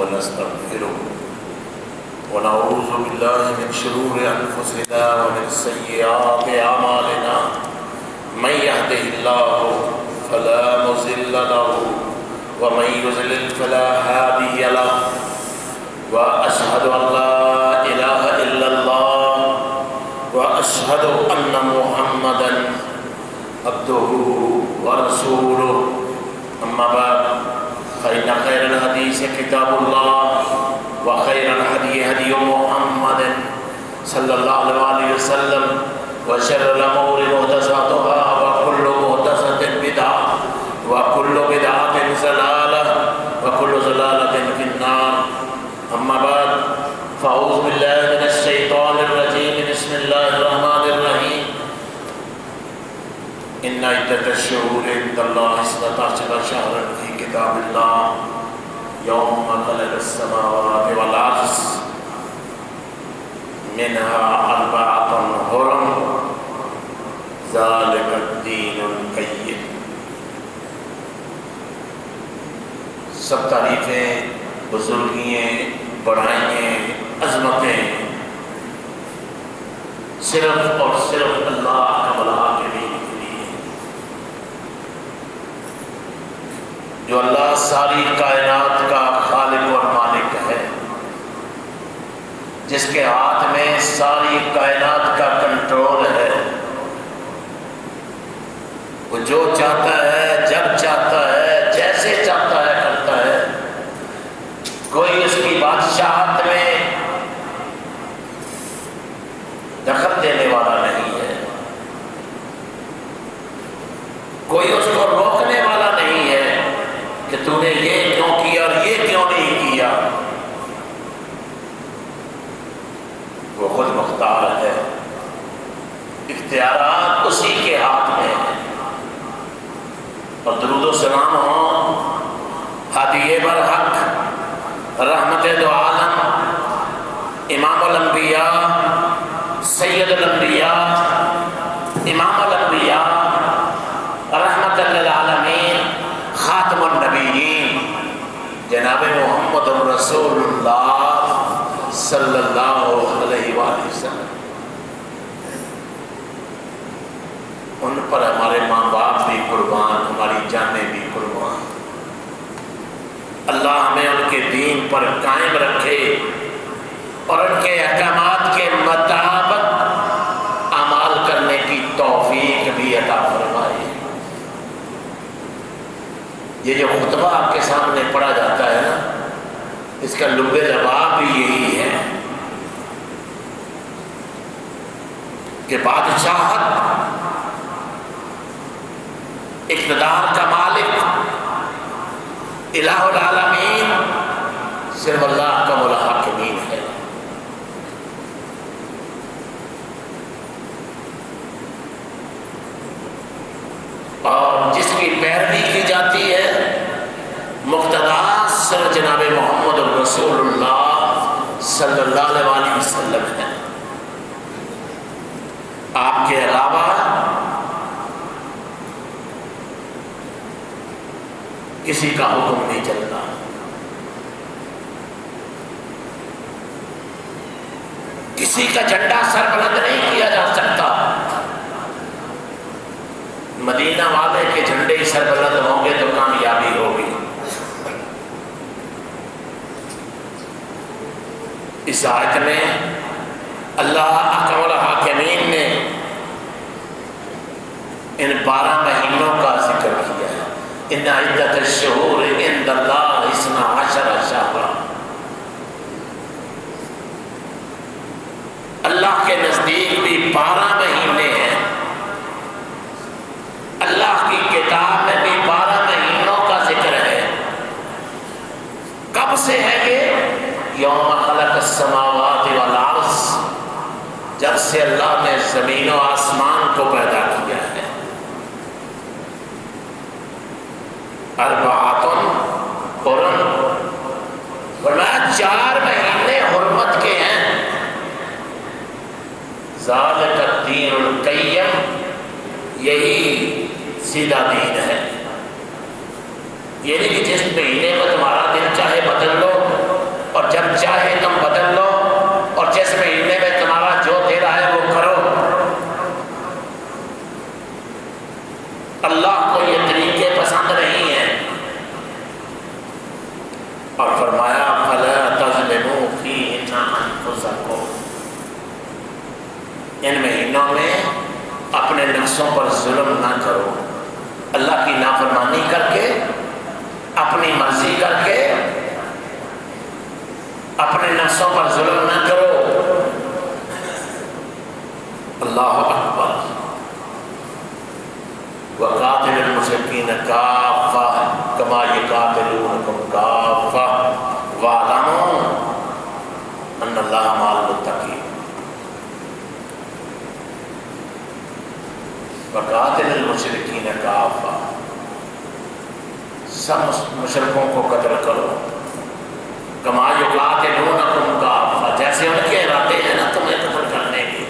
ونستغفره ونعوذ بالله من شرور أنفسنا ومن سيئات أعمالنا من يهده الله فلا مضل له ومن يضلل فلا هادي له وأشهد أن لا إله إلا الله وأشهد أن محمدا عبده ورسوله أما بعد فإن خير الحديث كتاب الله وخير الهدي هدي محمد صلى الله عليه وسلم وشر الأمور محدثاتها وكل محدثة بدعة وكل بدعة ضلالة وكل ضلالة في النار. أما بعد فأعوذ بالله من الشيطان الرجيم. بسم الله الرحمن الرحيم. إن عدة الشهور عند الله 12 شهرا في كتاب الله يوم خلق السماوات والأرض منها 4 حرم ذلك الدين القيم. سب تعریفیں، بزرگیاں، بڑائیاں، عظمتیں صرف اور صرف اللہ کا بلا کے دین کے لیے، جو اللہ ساری کائنات کا خالق اور مالک ہے، جس کے ہاتھ میں ساری کائنات کا کنٹرول ہے. وہ جو چاہتا ہے، جب چاہتا ہے، جیسے چاہتا ہے کرتا ہے. کوئی اس کی بادشاہت میں دخل دینے والا نہیں ہے، کوئی اس کو روکنے والا نہیں ہے کہ تو نے یہ کیوں کیا اور یہ کیوں نہیں کیا. وہ خود مختار ہے، اختیارات اسی کے ہاتھ میں ہیں. اور درود و سلام ہو ہادی برحق، رحمت دو عالم، امام الانبیاء، سید الانبیاء، امام الانبیاء، رحمت للعالمین، خاتم النبیین، جناب محمد رسول اللہ صلی اللہ علیہ وآلہ وسلم. ان پر ہمارے ماں باپ بھی قربان، ہماری جانیں بھی قربان. اللہ ہمیں ان کے دین پر قائم رکھے اور ان کے احکامات کے مطابق اعمال کرنے کی توفیق بھی عطا فرمائے. یہ جو خطبہ آپ کے سامنے پڑھا جاتا ہے نا، اس کا لب لباب بھی یہی ہے کہ بادشاہت، اقتدار کا مالک، الہ العالمین صرف اللہ کا الحاکمین ہے. اور جس کی پیروی کی جاتی ہے، مقتدا صرف جناب محمد رسول اللہ صلی اللہ علیہ وسلم ہے. آپ کے علاوہ کسی کا حکم نہیں چلتا. کسی کا جھنڈا سر بلند نہیں کیا جا سکتا. مدینہ والے کے جھنڈے ہی سر بلند ہوں گے تو کامیابی ہوگی. اس آیت میں اللہ احکم الحاکمین نے ان 12 مہینوں کا ذکر کیا ہے. ان عدت الشہور عند اللہ 12 شہرا. اللہ کے نزدیک بھی 12 مہینے ہیں. اللہ کی کتاب میں بھی 12 مہینوں کا ذکر ہے. کب سے ہے یہ؟ یوم خلق السماوات والارض، جب سے اللہ نے زمین و آسمان کو پیدا کیا ہے. 4 حرم، فرمایا 4 مہینے حرمت کے ہیں. ذالک الدین القیم، یہی سیدھا دین ہے. یہ نہیں کہ جس مہینے کو تمہارا دل چاہے بدل لو، اور فرمایا فَلَا تَظْلِمُوا فِيهِنَّ أَنفُسَكُمْ، ان مہینوں میں اپنے نفسوں پر ظلم نہ کرو، اللہ کی نافرمانی کر کے، اپنی مرضی کر کے اپنے نفسوں پر ظلم نہ کرو۔ اللہ اکبر۔ وَقَاتِلُوا الْمُشْرِكِينَ كَافَّةً كَمَا يُقَاتِلُونَكُمْ كَافَّةً وَاعْلَمُوا أَنَّ اللَّهَ مَعَ الْمُتَّقِينَ۔ وَقَاتِلُوا الْمُشْرِكِينَ كَافَّةً، سب مشرکوں کو قتل کرو، کما یقاتلونکم کافہ، جیسے ان کے ارادے ہیں نا تمہیں قتل کرنے کے۔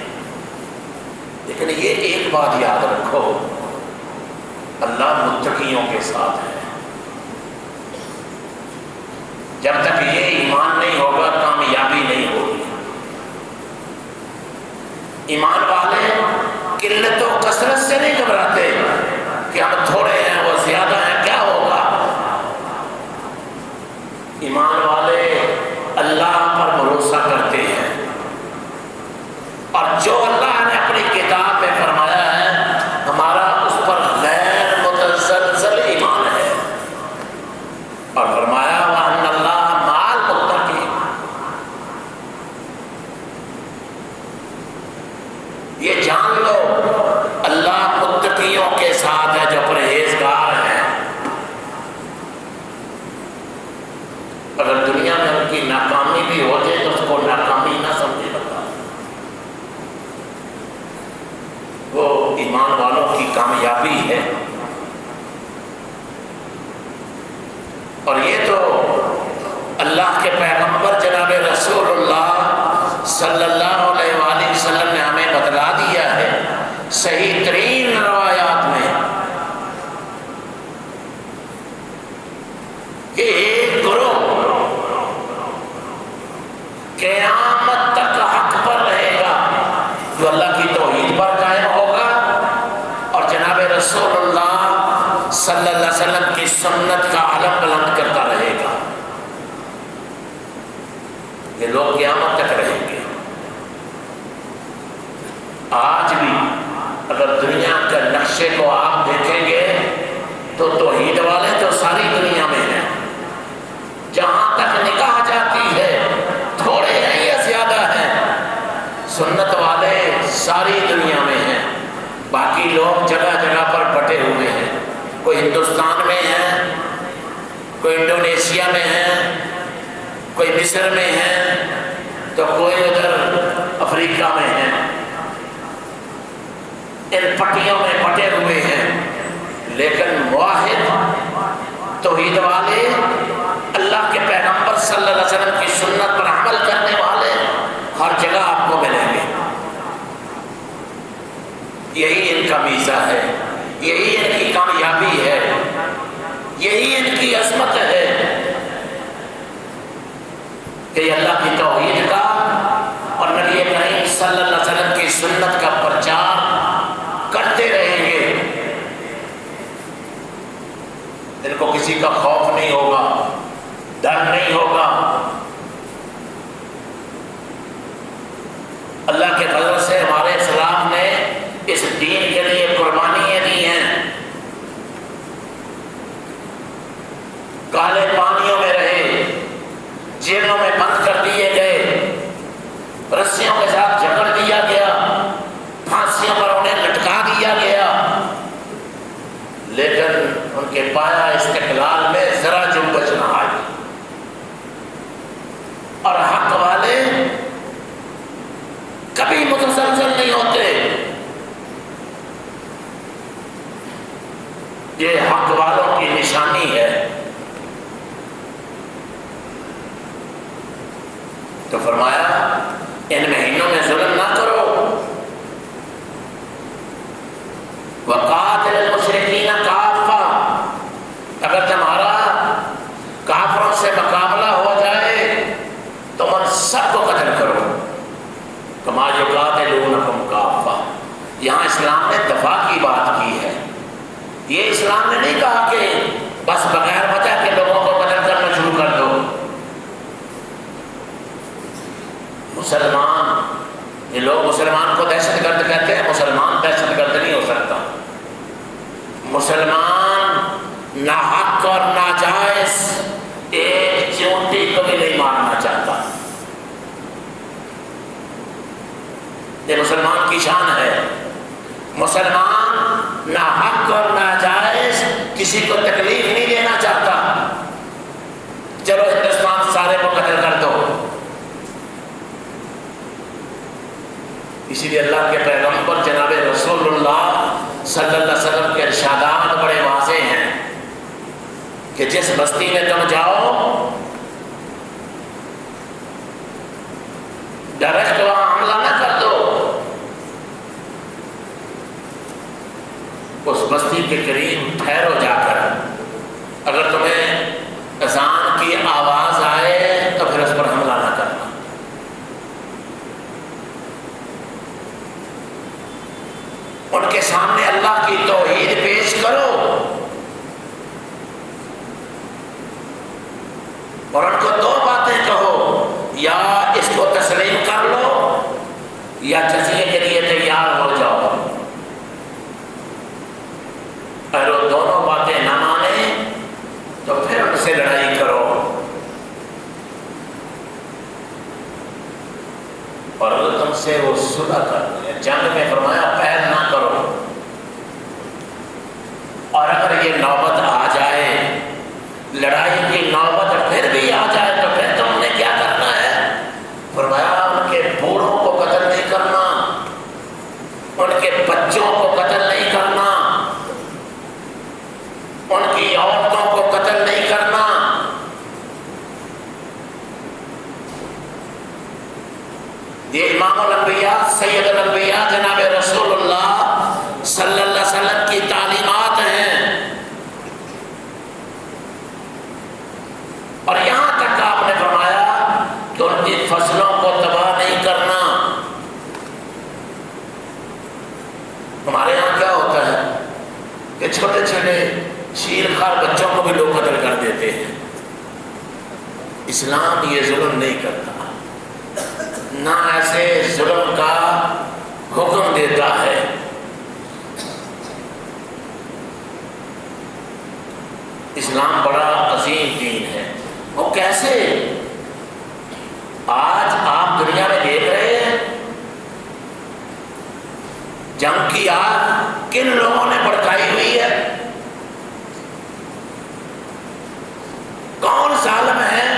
لیکن یہ ایک بات یاد رکھو، اللہ متقیوں کے ساتھ ہے۔ جب تک یہ ایمان نہیں ہوگا کامیابی نہیں ہوگی۔ ایمان والے قلت و کثرت سے نہیں گھبراتے کہ ہم تھوڑے ہیں وہ زیادہ ہیں کیا ہوگا۔ ایمان والے اللہ پر بھروسہ کرتے ہیں، اور جو اللہ نے اپنی کتاب میں فرمایا ہے ہمارا اس پر غیر متزلزل ایمان ہے، اور فرمایا وَأَنَّ اللَّهَ مَعَ الْمُتَّقِينَ۔ یہ جان لو اللہ متقیوں کے ساتھ ہے جو پرہیزگار ہیں۔ اگر دنیا میں ان کی ناکامی بھی ہو جائے تو اس کو ناکامی نہ سمجھے بتا، وہ ایمان والوں کی کامیابی ہے۔ اور یہ تو اللہ کے پیغمبر جناب رسول اللہ صلی اللہ علیہ وآلہ وسلم نے ہمیں بتلا دیا ہے صحیح ترین روایات میں کہ ایک گروہ قیامت تک حق پر رہے گا جو اللہ کی توحید پر قائم ہوگا اور جناب رسول اللہ صلی اللہ علیہ وسلم کی سنت کا علم بلند کرتا رہے گا۔ یہ لوگ قیامت تک رہیں گے۔ آج بھی اگر دنیا کے نقشے کو آپ دیکھیں گے تو توحید والے تو ساری دنیا میں ہیں، جہاں تک نکاح جاتی ہے تھوڑے ہیں یا زیادہ ہیں، سنت والے ساری دنیا میں ہیں، باقی لوگ جگہ جگہ پر بٹے ہوئے ہیں، کوئی ہندوستان میں ہے، کوئی انڈونیشیا میں ہے، کوئی مصر میں ہے، تو کوئی ادھر افریقہ میں ہے، ان پٹیوں میں بٹے ہوئے ہیں۔ لیکن واحد توحید والے اللہ کے پیغمبر صلی اللہ علیہ وسلم کی سنت پر عمل کرنے والے ہر جگہ آپ کو ملیں گے۔ یہی ان کا میزہ ہے، یہی ان کی کامیابی ہے، یہی ان کی عظمت ہے کہ اللہ کی توحید کا اور نبی کریم صلی اللہ علیہ وسلم کی سنت کا پرچار کرتے رہیں گے۔ ان کو کسی کا خوف نہیں ہوگا، ڈر نہیں ہوگا۔ اللہ کے فضل سے ہمارے اسلام نے اس دین کے لیے قربانیاں دی ہیں۔ کالے پانیوں میں رہے، جیلوں میں بند کر دیے گئے، رسیوں کے ساتھ جکڑ دیا گیا، پھانسیوں پر انہیں لٹکا دیا گیا، لیکن ان کے پایا استقلال میں ذرا جنبش نہ آئی، اور حق والے کبھی متزلزل نہیں ہوتے۔ یہ حق والوں کی نشانی ہے۔ تو فرمایا ان مہینوں میں ظلم نہ کرو۔ وَقَاتِلُ الْمُشْرِكِينَ كَافَّةً، اگر تمہارا کافروں سے مقابلہ ہو جائے تو ان سب کو قتل کرو، كَمَا يُقَاتِلُونَكُمْ كَافَّةً۔ یہاں اسلام نے دفاع کی بات کی ہے۔ یہ اسلام نے نہیں کہا کہ بس بغیر وجہ کے لوگوں کو قتل کرنا شروع کر دو۔ مسلمان، یہ لوگ مسلمان کو دہشت گرد کہتے ہیں، مسلمان دہشت گرد نہیں ہو سکتا۔ مسلمان ناحق اور ناجائز ایک چونٹی کو بھی نہیں مارنا چاہتا، یہ مسلمان کی شان ہے۔ مسلمان ناحق اور ناجائز کسی کو تکلیف نہیں دینا چاہتا۔ چلو ہندوستان سارے کو قتل کر دو، اسی لیے اللہ کے پیغمبر جناب رسول اللہ صلی اللہ علیہ وسلم کے ارشادات بڑے واضح ہیں کہ جس بستی میں تم جاؤ ڈائریکٹ وہاں حملہ نہ کر دو، اس بستی کے قریب ٹھہرو جا کر، اگر تمہیں اذان کی آواز آئے تو پھر اس پر حملہ نہ کرنا۔ ان کے سامنے اللہ کی توحید پیش کرو اور ان کو دو باتیں کہو، یا اس کو تسلیم کر لو یا جزیے کے لیے تیار ہو جاؤ۔ اگر وہ دونوں باتیں نہ مانے تو پھر ان سے لڑائی کرو، اور اگر تم سے وہ صلح کر دیں، جنگ میں فرمایا پہل نہ کرو، اور اگر یہ نوبت آ جائے، لڑائی کی نوبت پھر بھی آ جائے تو پھر تم نے کیا کرنا ہے؟ فرمایا ان کے بوڑھوں کو قتل نہیں کرنا، ان کے بچوں کو قتل نہیں کرنا، ان کی عورتوں کو قتل نہیں کرنا۔ یہ امام الانبیاء سید الانبیاء جناب رسول اللہ صلی اللہ علیہ وسلم کی تعلیمات ہیں، اور یہاں تک آپ نے فرمایا کہ ان کی فصلوں کو تباہ نہیں کرنا۔ ہمارے یہاں کیا ہوتا ہے کہ چھوٹے چھوٹے شیرخوار بچوں کو بھی لوگ قتل کر دیتے ہیں۔ اسلام یہ ظلم نہیں کرتا، نہ ایسے ظلم کا حکم دیتا ہے۔ اسلام بڑا عظیم دین ہے۔ وہ کیسے؟ آج آپ دنیا میں دیکھ رہے ہیں جنگ کی آگ کن لوگوں نے بھڑکائی ہوئی ہے، کون ظالم ہے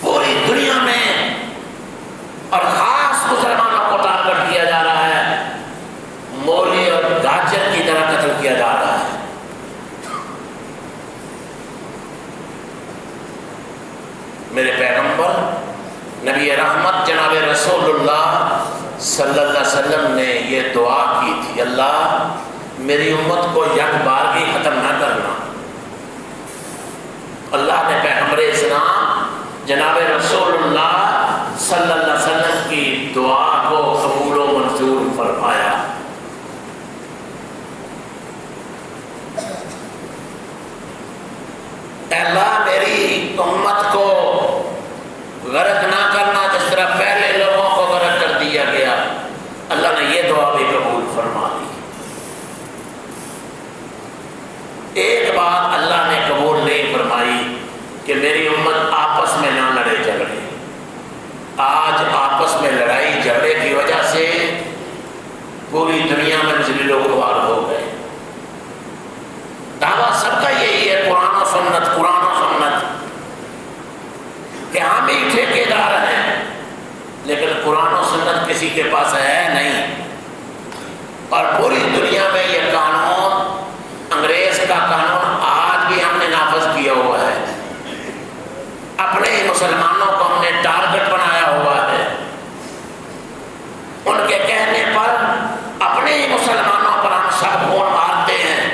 پوری دنیا میں، اور خاص مسلمانوں کو ٹارگٹ کیا جا رہا ہے، مولی اور گاجر کی طرح قتل کیا جا رہا ہے۔ میرے پیغمبر نبی رحمت جناب رسول اللہ صلی اللہ علیہ وسلم نے یہ دعا کی تھی، اللہ میری امت کو یک بارگی ختم نہ کرنا۔ اللہ نے پیغمبر اسلام جناب رسول اللہ صلی اللہ علیہ وسلم کی دعا کو قبول و منظور فرمایا۔ اے اللہ میری امت کو غرق نہ کرنا جس طرح پہلے لوگوں کو غرق کر دیا گیا۔ اللہ نے یہ دعا بھی قبول فرما لی۔ ایک بات اللہ نے قبول نہیں فرمائی کہ میری امت آپس میں نہ لڑے جھگڑے۔ آج آپس میں لڑائی جھگڑے کی وجہ سے پوری دنیا میں ذلیل و خوار ہو گئے۔ دعویٰ سب کا یہی ہے، قرآن و سنت، قرآن و سنت، کہ ہم ہی ٹھیکیدار ہیں، لیکن قرآن و سنت کسی کے پاس ہے نہیں۔ اور پوری دنیا میں یہ قانون، انگریز کا قانون آج بھی ہم نے نافذ کیا ہوا ہے، اپنے ہی مسلمانوں کو ہم نے ٹارگٹ بنایا ہوا ہے، ان کے کہنے پر اپنے ہی مسلمانوں پر ہم سب خون مارتے ہیں۔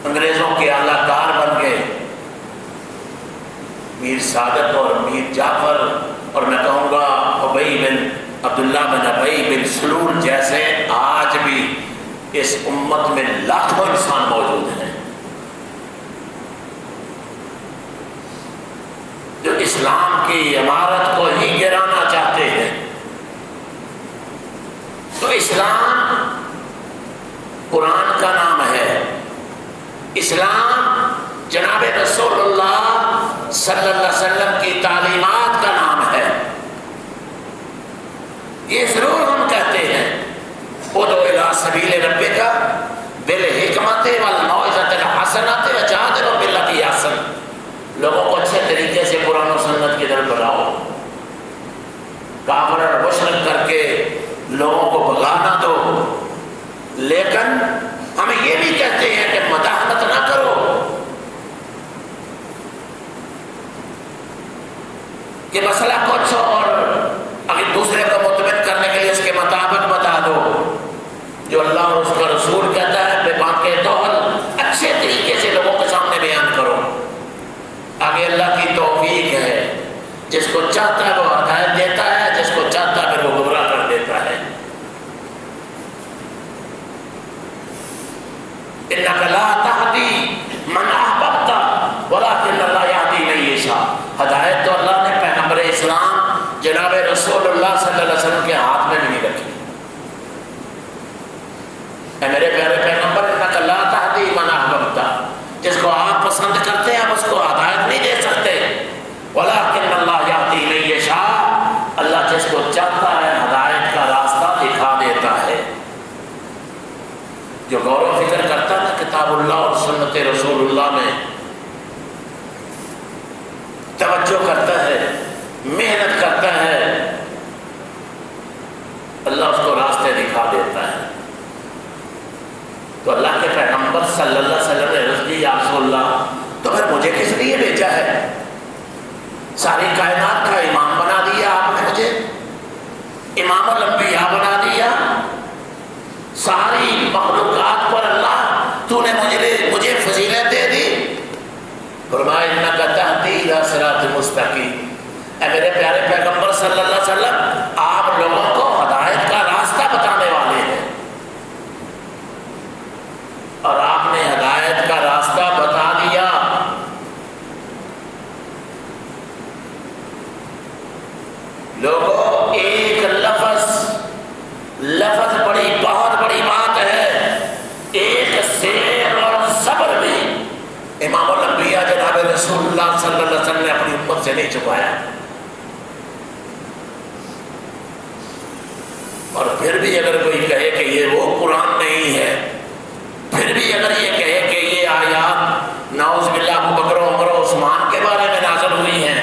انگریزوں کے اعلی کار بن گئے میر صادق اور میر جعفر، اور میں کہوں گا ابی بن عبداللہ بن ابی بن سلول جیسے آج بھی اس امت میں لاکھوں انسان موجود ہیں۔ جو اسلام کی عمارت کو ہی گرانا چاہتے ہیں۔ تو اسلام قرآن کا نام ہے، اسلام جناب رسول اللہ صلی اللہ علیہ وسلم کی تعلیمات کا نام ہے۔ یہ ضرور ہم کہتے ہیں ادعو الی سبیل ربک بالحکمت والموعظۃ الحسنۃ وجادلھم باللتی ہی احسن، لوگوں کو اچھے طریقے سے قرآن و سنت کی طرف بلاؤ، کافر اور مشرک کر کے لوگوں کو بھگانا دو، لیکن ہم یہ بھی کہتے ہیں کہ مداحنت نہ کرو، کہ مسئلہ کچھ اور اگر دوسرے کو مطمئن کرنے کے لیے اس کے مطابق بتا دو، جو اللہ اور اس کا رسول کہتا ہے بے باقی توحل اچھے طریقے سے لوگوں کے سامنے بیان کرو۔ آگے اللہ کی توفیق ہے، جس کو چاہتا ہے وہ ہدایت دیتا ہے، جس کو چاہتا ہے پھر وہ گمراہ کر دیتا ہے۔ انک لا تہدی من احببت ولکن اللہ یہدی من یشاء، ہدایت تو اللہ نے پیغمبر اسلام جناب رسول اللہ صلی اللہ علیہ وسلم کے ہاتھ میں بھی نہیں رکھی۔ اے میرے پیارے پیغمبر، انک لا تہدی من احببت، جس کو آپ پسند کرتے ہیں آپ اس کو ہدایت نہیں دے سکتے، ولکن اللہ یہدی من یشاء، اللہ جس کو چاہتا ہے ہدایت کا راستہ دکھا دیتا ہے۔ جو غور و فکر کرتا ہے نا کتاب اللہ اور سنت رسول اللہ میں، توجہ کرتا ہے، محنت کرتا ہے، اللہ اس کو راستے دکھا دیتا ہے۔ تو اللہ کے پیغمبر صلی اللہ علیہ وسلم نے عرض کی یا رسول اللہ تو پھر مجھے کس لیے بھیجا ہے؟ ساری کائنات کا امام بنا دیا آپ نے مجھے، امام الانبیاء بنا دیا، ساری مخلوقات پر اللہ تو نے مجھے فضیلت دے دی۔ فرمایا انک تہدی الی صراط مستقیم، اے میرے پیارے پیغمبر صلی اللہ علیہ وسلم آپ لوگوں کو ہدایت کا راستہ بتانے والے ہیں، اور آپ نے ہدایت کا راستہ بتا دیا۔ لوگوں ایک لفظ بہت بڑی بات ہے، ایک زیر اور صبر بھی امام الانبیاء جناب رسول اللہ صلی اللہ علیہ وسلم نے اپنی امت سے نہیں چھپایا۔ اور پھر بھی اگر کوئی کہے کہ یہ وہ قرآن نہیں ہے، پھر بھی اگر یہ کہے کہ یہ آیات نعوذ باللہ ابو بکر و عمر و عثمان کے بارے میں نازل ہوئی ہیں،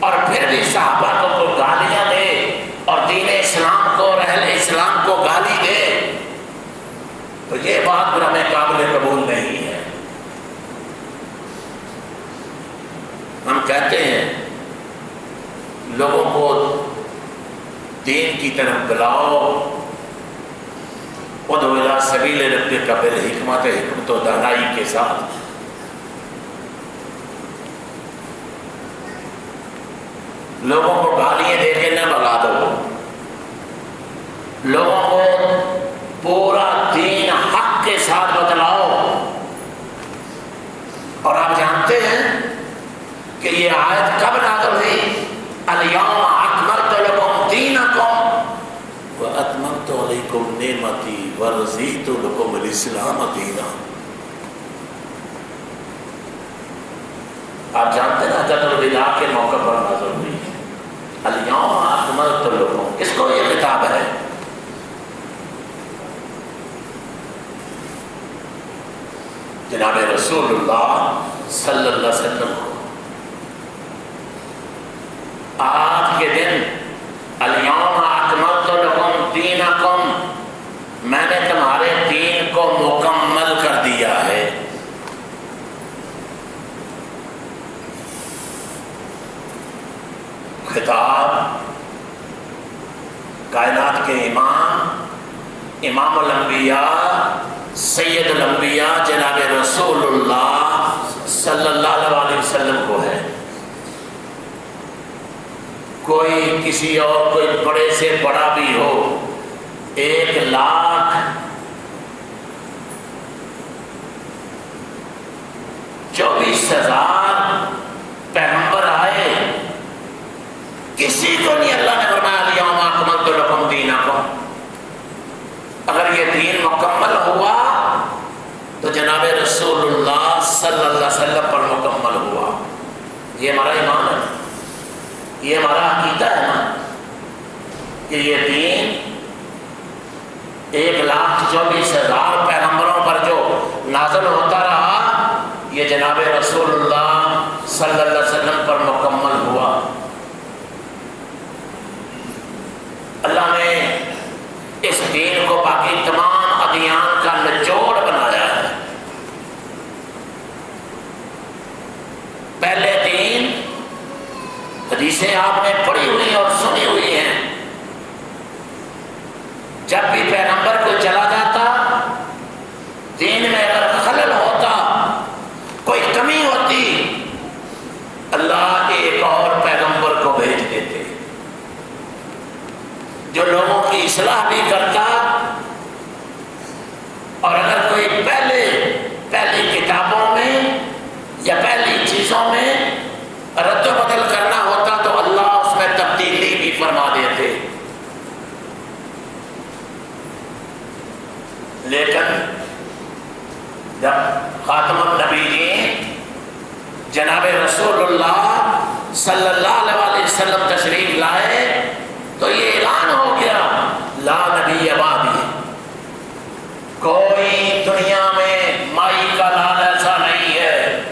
اور پھر بھی صحابہ کو گالیاں دے اور دین اسلام کو اور اہل اسلام کو گالی دے، تو یہ بات پھر ہمیں قابل قبول نہیں ہے۔ ہم کہتے ہیں لوگوں کو دین کی طرف بلاؤ، ادعو الی سبیل ربک بالحکمت، حکمت و دانائی کے ساتھ۔ لوگوں کو گالیاں دے کے نہ بھگا دو، لوگوں کو پورا دین حق کے ساتھ بتلاؤ۔ اور آپ جانتے ہیں کہ یہ آیت کب نازل ہوئی؟ الیوم اکملت لکم دینکم واتممت علیکم نعمتی ورضیت لکم الاسلام دینا۔ آپ جانتے ہیں حجۃ الوداع کے موقع پر نازل ہوئی الیوم اکملت لکم، کس کو یہ خطاب ہے؟ جناب رسول اللہ صلی اللہ علیہ وسلم کو۔ آج کے دن الیوم اکملت لکم دینکم، میں نے تمہارے دین کو مکمل کر دیا ہے۔ خطاب کائنات کے امام الانبیاء سید الانبیاء جناب رسول اللہ صلی اللہ علیہ وسلم کو ہے۔ کوئی کسی اور کوئی بڑے سے بڑا بھی ہو، 1,24,000 پیغمبر آئے کیوں نہیں اللہ نے فرمایا الیوم اکملت لکم دینکم؟ اگر یہ دین مکمل ہوا تو جناب رسول اللہ صلی اللہ علیہ وسلم پر مکمل ہوا. یہ ہمارا ایمان ہے، یہ ہمارا عقیدہ ہے نا کہ یہ دین 1,24,000 پیغمبروں پر جو نازل ہوتا رہا، یہ جناب رسول اللہ صلی اللہ علیہ وسلم پر مکمل ہوا. اللہ نے اس دین کو باقی تمام ادیان کا نچوڑ بنایا ہے. پہلے دین حدیثیں آپ نے پڑھی ہوئی اور سنی ہوئی ہیں، جب بھی پیغمبر کو چلا جاتا، دین میں اگر خلل ہوتا، کوئی کمی ہوتی، اللہ ایک اور پیغمبر کو بھیج دیتے جو لوگوں کی اصلاح بھی کرتا. اور اگر کوئی پہلی کتابوں میں یا پہلی چیزوں میں رد و بدل کرنا ہوتا تو اللہ اس میں تبدیلی بھی فرما دیتے. لیکن جب خاتم النبیین جناب رسول اللہ صلی اللہ علیہ وسلم تشریف لائے تو یہ اعلان ہو گیا لا نبی بعدی. کوئی دنیا میں مائی کا لال ایسا نہیں ہے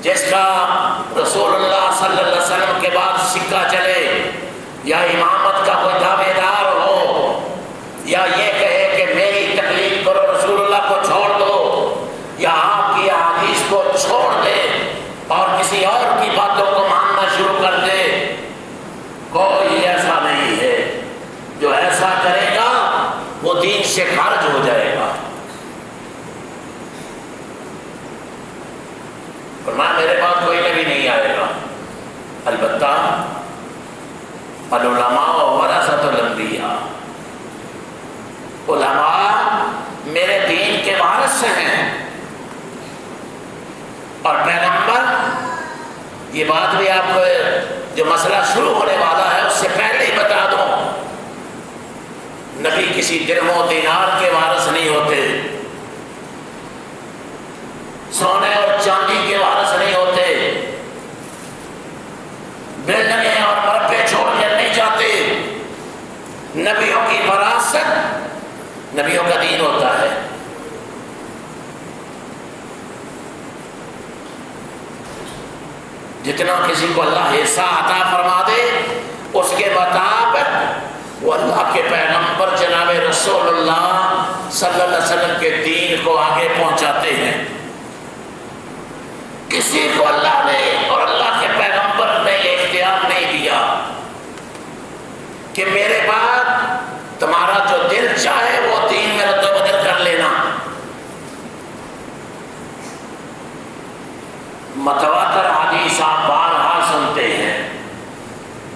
جس کا رسول اللہ صلی اللہ علیہ وسلم کے بعد سکہ چلے، یا امامت کا کوئی دعوے دار ہو، یا یہ کہے کہ میری تقلید کرو، رسول اللہ کو چھوڑ دو، یا آپ کی احادیث کو چھوڑ دے اور کسی اور کی باتوں کو ماننا شروع کر دے. کوئی ایسا نہیں ہے. جو ایسا کرے گا وہ دین سے خارج ہو جائے گا. فرمایا میرے بعد کوئی نبی نہیں آئے گا، البتہ العلماء ورثۃ الانبیاء، علماء میرے دین کے وارث ہیں. اور پیغمبر، یہ بات بھی آپ کو جو مسئلہ شروع ہونے والا ہے اس سے پہلے ہی بتا دوں، نبی کسی درہم و دینار کے وارث نہیں ہوتے، سونے اور چاندی کے وارث نہیں ہوتے، بلڈنگیں اور مربے چھوڑ کے نہیں جاتے. نبیوں کی وراثت نبیوں کا دین ہوتا ہے. جتنا کسی کو اللہ حصہ عطا فرما دے اس کے مطابق وہ اللہ کے پیغمبر جناب رسول اللہ صلی اللہ علیہ وسلم کے دین کو آگے پہنچاتے ہیں. کسی کو اللہ نے اور اللہ کے پیغمبر نے یہ اختیار نہیں دیا کہ میرے بعد تمہارا جو دل چاہے وہ دین میں رد و بدل کر لینا. متواتر حدیث آپ بارہا سنتے ہیں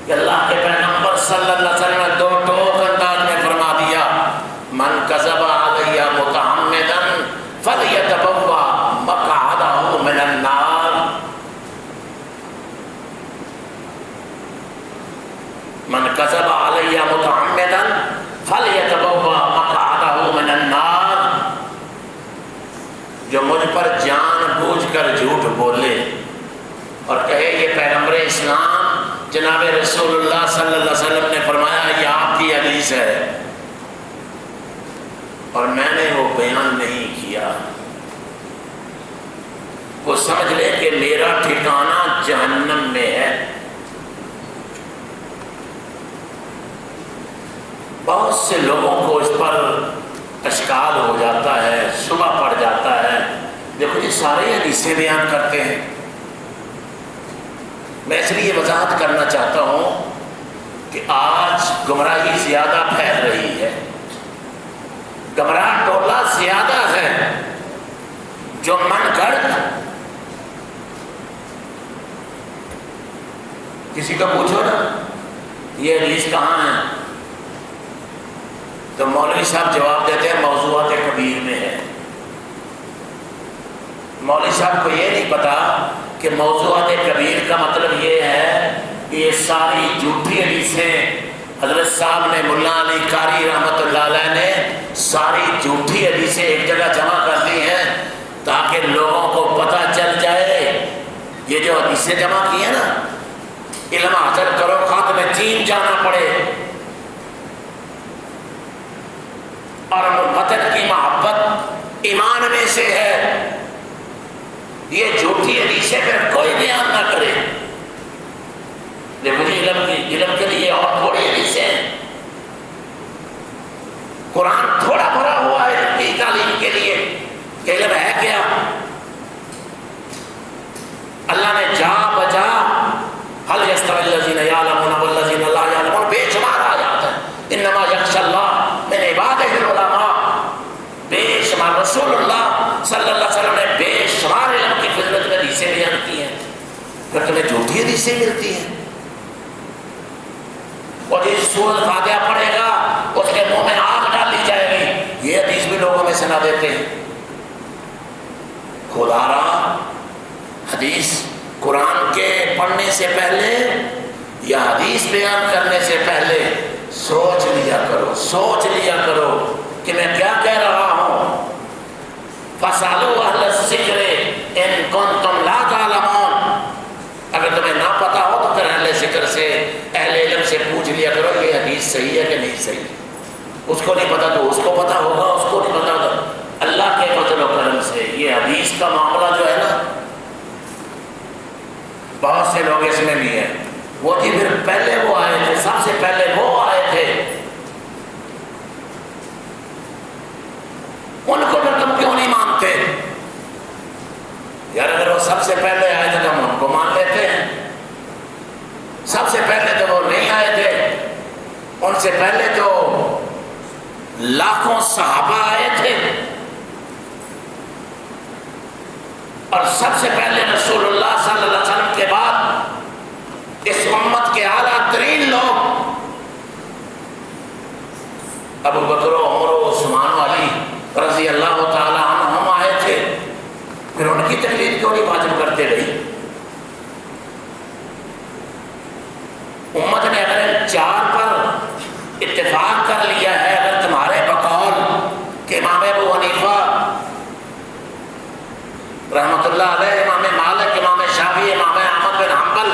کہ اللہ کے پیغمبر صلی اللہ علیہ وسلم نے دو ٹوک انداز میں فرما دیا من کذب علی متعمدا فلیتبوأ مقعدہ من النار. من کذب علی متعمدا فلیتبوأ مقعدہ من النار. جو مجھ پر جان بوجھ کر جھوٹ بولے اور کہے یہ پیغمبر اسلام جناب رسول اللہ صلی اللہ علیہ وسلم نے فرمایا یہ آپ کی حدیث ہے اور میں نے وہ بیان نہیں کیا، وہ سمجھ لے کہ میرا ٹھکانہ جہنم میں ہے. بہت سے لوگوں کو اس پر اشکال ہو جاتا ہے، شبہ پڑ جاتا ہے. دیکھو یہ سارے حدیثیں بیان کرتے ہیں. میں اس لیے وضاحت کرنا چاہتا ہوں کہ آج گمراہی زیادہ پھیل رہی ہے، گمراہ ٹولہ زیادہ ہے جو من گھڑت. کسی کو پوچھو نا یہ حدیث کہاں ہے تو مولوی صاحب جواب دیتے ہیں موضوعات کبیر میں ہے. مولوی صاحب کو یہ نہیں پتا کہ موضوعات کبیر کا مطلب یہ ہے کہ یہ ساری جھوٹی حدیثیں حضرت صاحب نے ملا علی قاری رحمۃ اللہ علیہ نے ساری جھوٹی حدیثیں ایک جگہ جمع کر دی ہیں تاکہ لوگوں کو پتہ چل جائے یہ جو حدیثیں جمع کی ہیں نا، علم حاصل کرو خاتمہ چین جانا پڑے اور وطن کی محبت ایمان میں سے ہے، یہ جھوٹی حدیثیں پھر کوئی بیان نہ کرے۔ دیکھو جی علم کے لیے اور تھوڑی حدیثیں ہیں، قرآن تھوڑا بھرا ہوا ہے علم کی تعلیم کے لیے کہ علم ہے کیا؟ اللہ نے جا بجا هل يستوي الذين يعلمون والذين لا يعلمون بے شمار آیات ہیں، انما یخشی اللہ من عباده العلماء، بے شمار رسول اللہ صلی اللہ علیہ وسلم نے بے شمار علم کی فضیلت میں حدیثیں بیان کی ہیں، پھر تمہیں جھوٹی حدیثیں ملتی ہیں۔ اور جس سورۃ فاتحہ پڑھے گا اس کے منہ میں آگ ڈالی جائے گی، یہ حدیث بھی لوگوں میں سنا دیتے ہیں۔ خدا را حدیث قرآن کے پڑھنے سے پہلے یا حدیث بیان کرنے سے پہلے سوچ لیا کرو کہ میں کیا کہہ رہا ہوں۔ فَاسْأَلُوا أَهْلَ الذِّكْرِ إِن كُنتُمْ لَا تَعْلَمُونَ، اگر تمہیں نہ پتا ہو تو پھر اہل ذکر سے، اہل علم سے پوچھ لیا کرو یہ حدیث صحیح ہے کہ نہیں صحیح۔ اس کو نہیں پتا تو اس کو پتا ہوگا، اس کو نہیں پتا تو اللہ کے فضل و کرم سے۔ یہ حدیث کا معاملہ جو ہے نا، بہت سے لوگ اس میں بھی ہیں، وہ تھی پھر پہلے وہ آئے تھے، سب سے پہلے وہ آئے تھے، ان کو پھر تم کیوں نہیں مانتے؟ یار اگر وہ سب سے پہلے آئے تھے تو ہم ان کو مان لیتے ہیں، سب سے پہلے تو وہ نہیں آئے تھے، ان سے پہلے تو لاکھوں صحابہ آئے تھے، اور سب سے پہلے رسول اللہ صلی اللہ علیہ وسلم کے بعد اس امت کے اعلیٰ ترین لوگ ابو بکر و عمر و عثمان و علی رضی اللہ تعالی عنہم آئے تھے، پھر ان کی تقلید کیوں نہیں واجب کرتے رہی؟ امت نے اگر ان چار پر اتفاق کر لیا ہے، اگر تمہارے بقول کہ امام ابو حنیفہ رحمت اللہ علیہ، امام مالک، امام شافعی، امام احمد بن حنبل،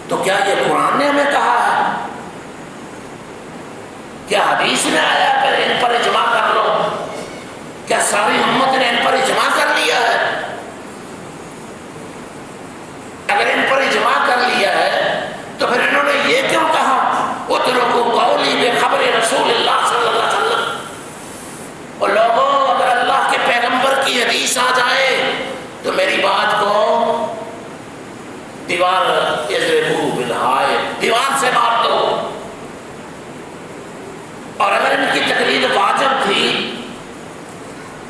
تو کیا یہ قرآن نے ہمیں کہا ہے؟ کیا حدیث میں آیا کہ ان پر اجماع کر لو؟ کیا ساری امت نے ان پر اجماع کر لیا ہے؟ اگر ان پر اجماع کر لیا ہے تو پھر انہوں نے یہ کیوں کہا اترکوا قولی بخبر رسول اللہ صلی اللہ علیہ وسلم؟ اور لوگوں اگر اللہ کے پیغمبر کی حدیث آ جائے تو میری بات کو دیوار اضربوا بالحائط، دیوار سے مار دو۔ اور اگر ان کی تقلید واجب تھی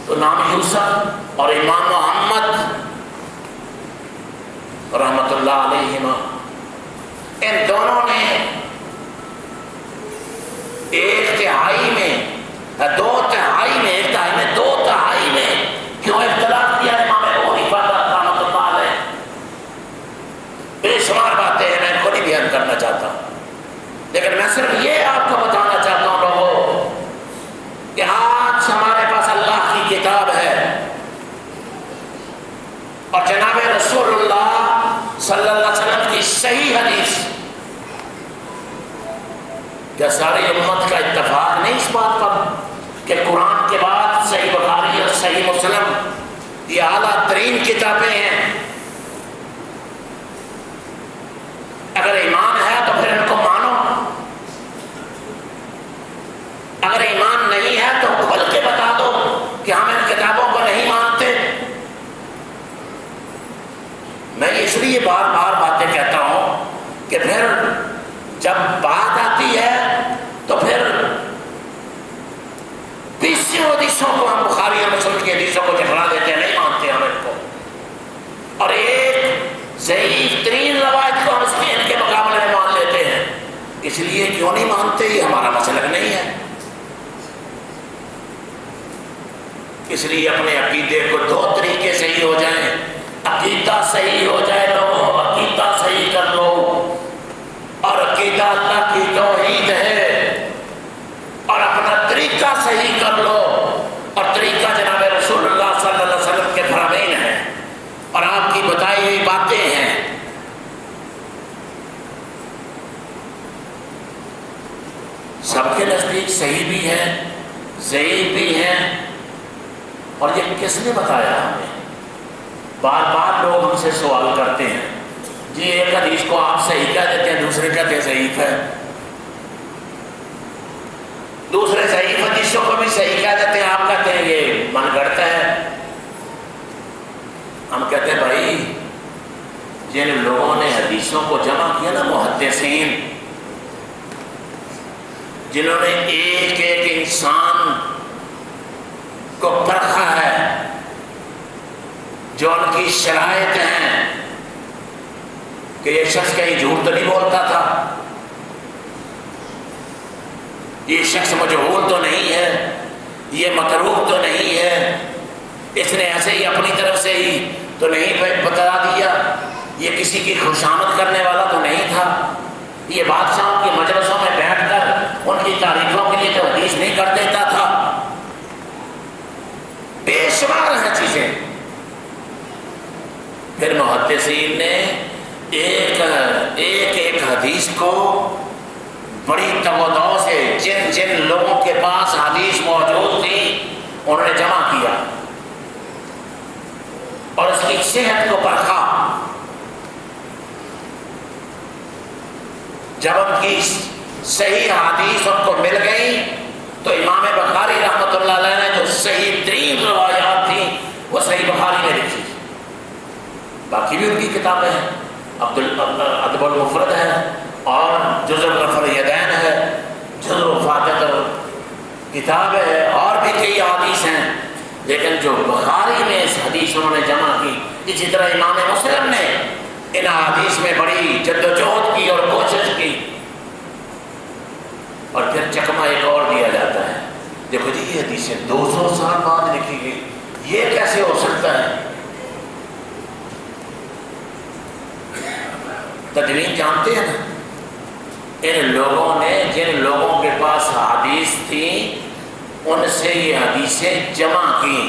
تو امام یوسف اور امام محمد رحمت اللہ علیہما، ان دونوں نے ایک تہائی میں، دو تہائی میں، ایک تہائی میں، دو تہائی میں کیوں اختلاف کیا امام ابو حنیفہ رحمۃ اللہ علیہ؟ بے شمار باتیں ہیں، میں ان کو نہیں بیان کرنا چاہتا، لیکن میں صرف یہ آپ کو بتانا چاہتا ہوں لوگوں کہ آج ہمارے پاس اللہ کی کتاب ہے اور جناب رسول اللہ صلی اللہ علیہ وسلم کی صحیح حدیث۔ کیا ساری امت کا اتفاق نہیں اس بات پر کہ قرآن کے بعد صحیح بخاری اور صحیح مسلم یہ اعلیٰ ترین کتابیں ہیں؟ اگر ایمان ہے تو پھر ان کو مانو، اگر ایمان نہیں ہے تو کھل کے بتا دو کہ ہم ان کتابوں کو نہیں مانتے۔ میں اس لیے بار بار باتیں کہتا ہوں کہ پھر جب بات آتی ہے تو پھر 20 حدیثوں کو ہم بخاری اور مسلم کی حدیثوں کو جھگڑا دیتے ہیں، نہیں مانتے ہم ان کو، اور ایک ضعیف ترین روایت کو ہم ان کے مقابلے میں مان لیتے ہیں۔ اس لیے کیوں نہیں مانتے؟ یہ ہمارا مسئلہ نہیں ہے۔ اس لیے اپنے عقیدے کو دو طریقے صحیح ہو جائیں، عقیدہ صحیح ہو جائے، لوگوں عقیدہ صحیح کر لو، عقیدہ اللہ کی توحید ہے، اور اپنا طریقہ صحیح کر لو، اور طریقہ جناب رسول اللہ صلی اللہ علیہ وسلم کے فرامین ہیں اور آپ کی بتائی ہوئی باتیں ہیں۔ سب کے نزدیک صحیح بھی ہے، ضعیف بھی ہیں، اور یہ کس نے بتایا ہمیں؟ بار بار لوگ ہم سے سوال کرتے ہیں، جی ایک حدیث کو آپ صحیح کہہ دیتے ہیں، دوسرے کہتے ہیں ضعیف ہے، دوسرے ضعیف حدیثوں کو بھی صحیح کہہ دیتے ہیں، آپ کہتے ہیں یہ من گڑت ہے۔ ہم کہتے ہیں بھائی جن لوگوں نے حدیثوں کو جمع کیا نا، محدثین، جنہوں نے ایک ایک انسان کو پرکھا ہے، جو ان کی شرائط ہیں کہ یہ شخص کہیں جھوٹ تو نہیں بولتا تھا، یہ شخص مجہول تو نہیں ہے، یہ متروک تو نہیں ہے، اس نے ایسے ہی اپنی طرف سے ہی تو نہیں بتا دیا، یہ کسی کی خوشامد کرنے والا تو نہیں تھا، یہ بادشاہوں کے مجلسوں میں بیٹھ کر ان کی تعریفوں کے لیے تو حدیث نہیں کر دیتا تھا۔ بے شمار ہیں چیزیں۔ پھر محدثین نے ایک حدیث کو بڑی توجہ سے جن جن لوگوں کے پاس حدیث موجود تھی انہوں نے جمع کیا اور اس کی صحت کو پرکھا۔ جب ان کی صحیح حدیث ان کو مل گئی تو امام بخاری رحمۃ اللہ علیہ نے جو صحیح ترین روایات تھیں وہ صحیح بخاری نے لکھی، باقی بھی ان کی کتابیں ہیں، ادب المفرد ہے اور جزء رفع الیدین ہے، جزء فاتحہ کتاب ہے، اور بھی کئی حدیث ہیں، لیکن جو بخاری میں اس حدیث انہوں نے جمع کی، اسی طرح امام مسلم نے ان حدیث میں بڑی جدوجہد کی اور کوشش کی، اور پھر چکمہ ایک اور دیا جاتا ہے، دیکھو جی یہ حدیث 200 سال بعد لکھی گئی، یہ کیسے ہو سکتا ہے؟ تدوین جانتے ہیں نا، ان لوگوں نے جن لوگوں کے پاس حدیث تھی ان سے یہ حدیثیں جمع کی،